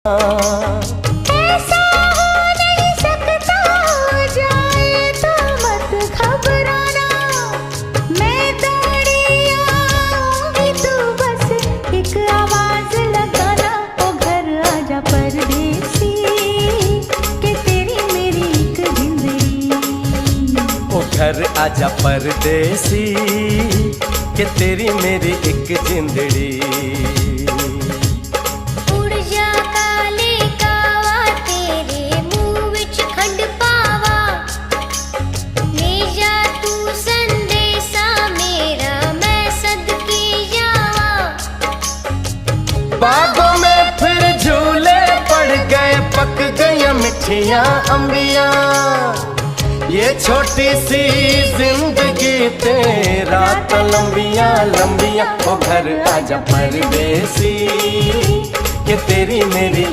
ऐसा हो नहीं सकता, हो जाए तो मत घबराना, मैं दौड़ी आऊंगी, तू बस एक आवाज लगाना। ओ घर आजा परदेसी, कि तेरी मेरी एक जिंदड़ी। ओ घर आजा परदेसी, कि तेरी मेरी एक जिंदड़ी। बागों में फिर झूले पड़ गए, पक गई मिठियां अंबियां, ये छोटी सी जिंदगी तेरा तो लंबियां लंबियां। ओ घर आजा परदेसी, कि तेरी मेरी